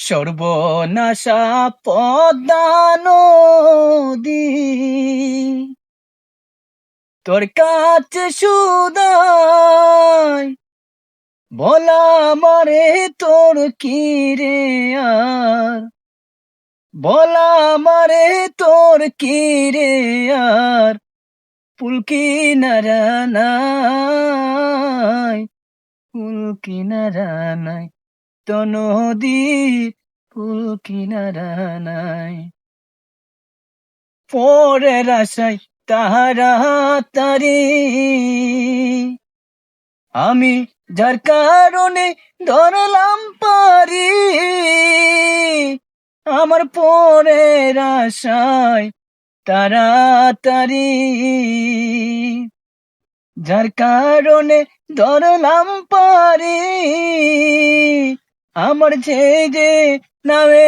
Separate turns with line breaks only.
সর্বনাশা পদ্মা নদী, তোর কাছে সুদাই বলা মারে তোর কি রে আর, বলা মারে তোর কি রে আর, পুলকি নারা নাই, পুলকি নারা নাই, তো নদীর পুলকি নারা নাই। পরের আশায় তাড়াতাড়ি আমি যার কারণে ধরলাম পারি, আমার পরের আশায় তাড়াতাড়ি যার কারণে ধরলাম পারি, আমার যে নামে